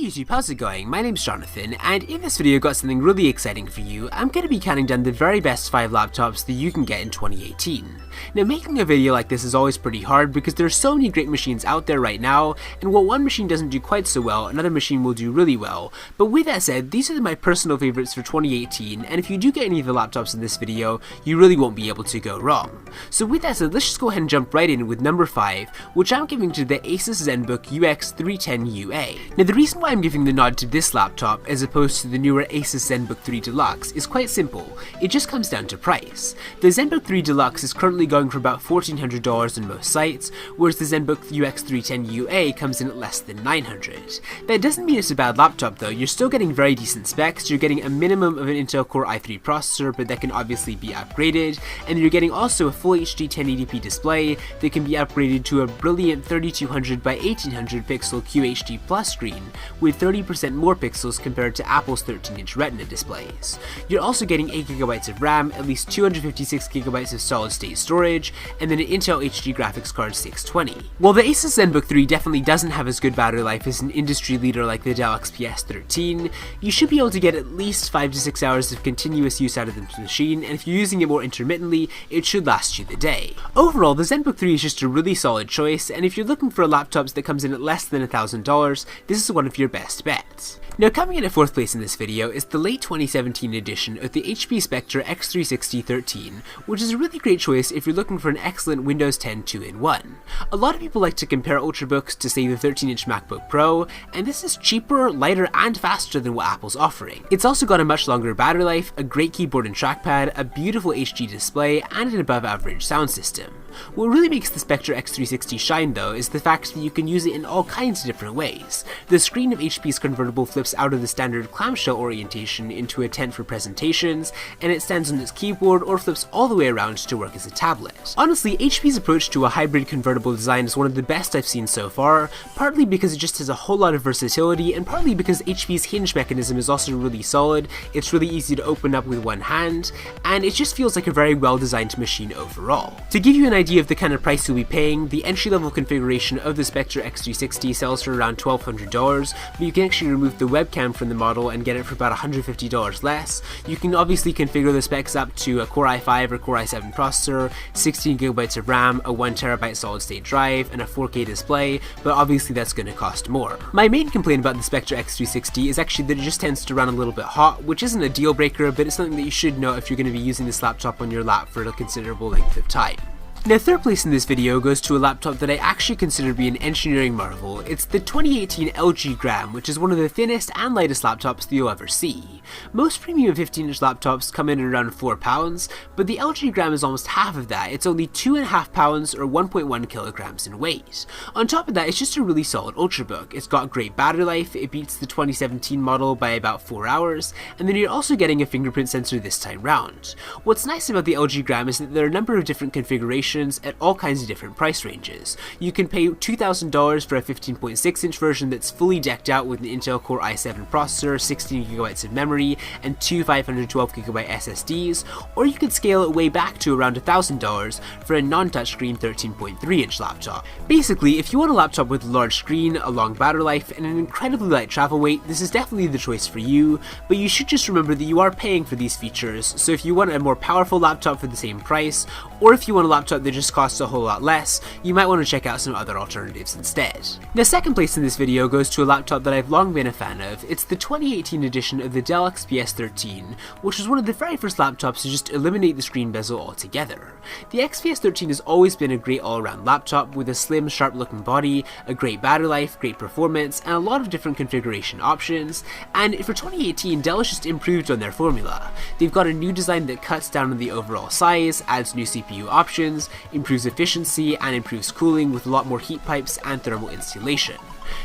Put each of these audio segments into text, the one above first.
YouTube, how's it going? My name's Jonathan, and in this video I've got something really exciting for you. I'm going to be counting down the very best 5 laptops that you can get in 2018. Now, making a video like this is always pretty hard because there are so many great machines out there right now, and while one machine doesn't do quite so well, another machine will do really well. But with that said, these are my personal favorites for 2018, and if you do get any of the laptops in this video, you really won't be able to go wrong. So with that said, let's just go ahead and jump right in with number 5, which I'm giving to the Asus ZenBook UX310UA. Now, the reason why I'm giving the nod to this laptop as opposed to the newer Asus ZenBook 3 Deluxe is quite simple. It just comes down to price. The ZenBook 3 Deluxe is currently going for about $1,400 on most sites, whereas the ZenBook UX310UA comes in at less than $900. That doesn't mean it's a bad laptop though. You're still getting very decent specs. You're getting a minimum of an Intel Core i3 processor, but that can obviously be upgraded, and you're getting also a full HD 1080p display that can be upgraded to a brilliant 3200 by 1800 pixel QHD Plus screen with 30% more pixels compared to Apple's 13-inch Retina displays. You're also getting 8GB of RAM, at least 256GB of solid-state storage, and then an Intel HD graphics card 620. While the Asus ZenBook 3 definitely doesn't have as good battery life as an industry leader like the Dell XPS 13, you should be able to get at least 5 to 6 hours of continuous use out of this machine, and if you're using it more intermittently, it should last you the day. Overall, the ZenBook 3 is just a really solid choice, and if you're looking for a laptop that comes in at less than $1,000, this is one of your best bets. Now, coming in at 4th place in this video is the late 2017 edition of the HP Spectre X360-13, which is a really great choice if you're looking for an excellent Windows 10 2-in-1. A lot of people like to compare Ultrabooks to, say, the 13-inch MacBook Pro, and this is cheaper, lighter, and faster than what Apple's offering. It's also got a much longer battery life, a great keyboard and trackpad, a beautiful HD display, and an above-average sound system. What really makes the Spectre X360 shine, though, is the fact that you can use it in all kinds of different ways. The screen of HP's convertible flips out of the standard clamshell orientation into a tent for presentations, and it stands on its keyboard or flips all the way around to work as a tablet. Honestly, HP's approach to a hybrid convertible design is one of the best I've seen so far, partly because it just has a whole lot of versatility, and partly because HP's hinge mechanism is also really solid. It's really easy to open up with one hand, and it just feels like a very well designed machine overall. To give you an idea of the kind of price you'll be paying, the entry-level configuration of the Spectre X360 sells for around $1,200, but you can actually remove the webcam from the model and get it for about $150 less. You can obviously configure the specs up to a Core i5 or Core i7 processor, 16GB of RAM, a 1TB solid-state drive, and a 4K display, but obviously that's going to cost more. My main complaint about the Spectre X360 is actually that it just tends to run a little bit hot, which isn't a deal breaker, but it's something that you should know if you're going to be using this laptop on your lap for a considerable length of time. Now, 3rd place in this video goes to a laptop that I actually consider to be an engineering marvel. It's the 2018 LG Gram, which is one of the thinnest and lightest laptops that you'll ever see. Most premium 15-inch laptops come in at around 4 pounds, but the LG Gram is almost half of that. It's only 2.5 pounds or 1.1 kilograms in weight. On top of that, it's just a really solid Ultrabook. It's got great battery life, it beats the 2017 model by about 4 hours, and then you're also getting a fingerprint sensor this time round. What's nice about the LG Gram is that there are a number of different configurations at all kinds of different price ranges. You can pay $2,000 for a 15.6-inch version that's fully decked out with an Intel Core i7 processor, 16GB of memory, and 2 512GB SSDs, or you could scale it way back to around $1,000 for a non-touchscreen 13.3-inch laptop. Basically, if you want a laptop with a large screen, a long battery life, and an incredibly light travel weight, this is definitely the choice for you, but you should just remember that you are paying for these features, so if you want a more powerful laptop for the same price, or if you want a laptop that just costs a whole lot less, you might want to check out some other alternatives instead. The 2nd place in this video goes to a laptop that I've long been a fan of. It's the 2018 edition of the Dell XPS 13, which was one of the very first laptops to just eliminate the screen bezel altogether. The XPS 13 has always been a great all-around laptop with a slim, sharp-looking body, a great battery life, great performance, and a lot of different configuration options, and for 2018, Dell has just improved on their formula. They've got a new design that cuts down on the overall size, adds new CPU options, improves efficiency, and improves cooling with a lot more heat pipes and thermal insulation.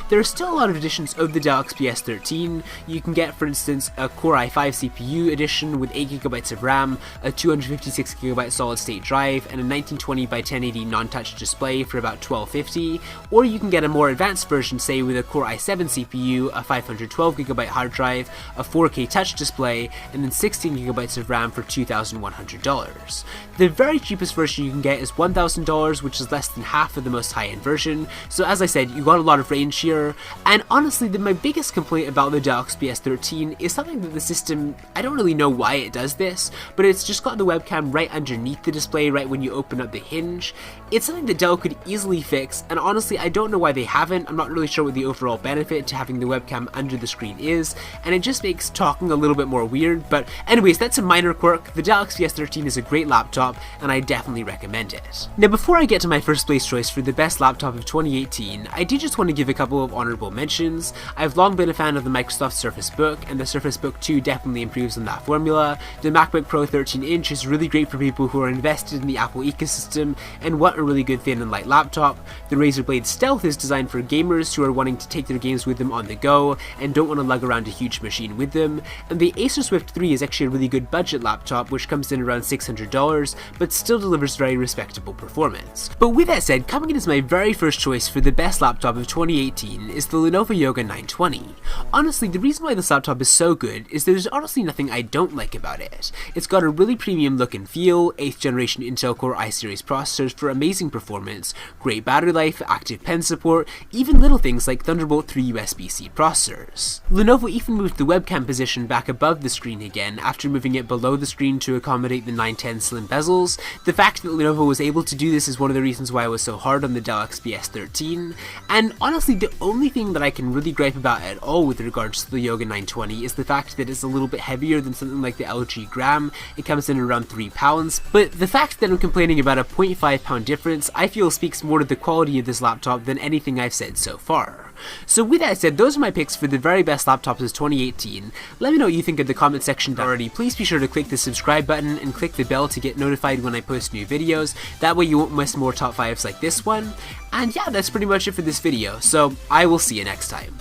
There are still a lot of editions of the Dell XPS 13. You can get, for instance, a Core i5 CPU edition with 8GB of RAM, a 256GB solid-state drive, and a 1920 by 1080 non-touch display for about $12.50, or you can get a more advanced version, say with a Core i7 CPU, a 512GB hard drive, a 4K touch display, and then 16GB of RAM for $2,100. The very cheapest version you can get is $1,000, which is less than half of the most high-end version, so as I said, you got a lot of range hinge here, and honestly my biggest complaint about the Dell XPS 13 is something that the system, I don't really know why it does this, but it's just got the webcam right underneath the display right when you open up the hinge. It's something that Dell could easily fix, and honestly I don't know why they haven't. I'm not really sure what the overall benefit to having the webcam under the screen is, and it just makes talking a little bit more weird. But anyways, that's a minor quirk. The Dell XPS 13 is a great laptop, and I definitely recommend it. Now before I get to my first place choice for the best laptop of 2018, I do just want to give a couple of honorable mentions. I've long been a fan of the Microsoft Surface Book, and the Surface Book 2 definitely improves on that formula. The MacBook Pro 13-inch is really great for people who are invested in the Apple ecosystem and want a really good thin and light laptop. The Razer Blade Stealth is designed for gamers who are wanting to take their games with them on the go and don't want to lug around a huge machine with them. And the Acer Swift 3 is actually a really good budget laptop, which comes in around $600, but still delivers very respectable performance. But with that said, coming in as my very first choice for the best laptop of 2018 is the Lenovo Yoga 920. Honestly, the reason why this laptop is so good is there's honestly nothing I don't like about it. It's got a really premium look and feel, 8th generation Intel Core i-series processors for amazing performance, great battery life, active pen support, even little things like Thunderbolt 3 USB-C processors. Lenovo even moved the webcam position back above the screen again after moving it below the screen to accommodate the 910 slim bezels. The fact that Lenovo was able to do this is one of the reasons why I was so hard on the Dell XPS 13, and honestly the only thing that I can really gripe about at all with regards to the Yoga 920 is the fact that it's a little bit heavier than something like the LG Gram. It comes in around 3 pounds, but the fact that I'm complaining about a 0.5 pound difference I feel speaks more to the quality of this laptop than anything I've said so far. So with that said, those are my picks for the very best laptops of 2018. Let me know what you think in the comment section already. Please be sure to click the subscribe button and click the bell to get notified when I post new videos. That way you won't miss more top 5s like this one. And yeah, that's pretty much it for this video, so I will see you next time.